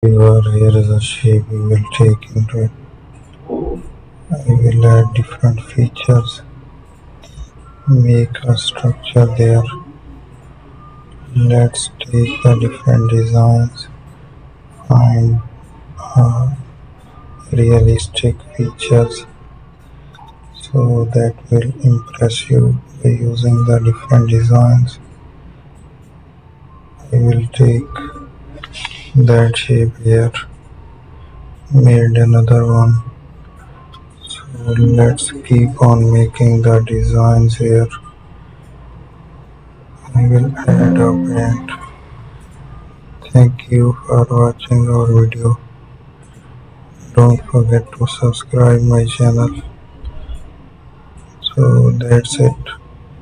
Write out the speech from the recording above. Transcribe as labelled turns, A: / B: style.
A: Here is a shape we will take into it. I will add different features, make a structure there. Let's take the different designs, find realistic features so that will impress you by using the different designs. I will take that shape here, made another one. So let's keep on making the designs here. I will add a paint. Thank you for watching our video. Don't forget to subscribe my channel. So that's it.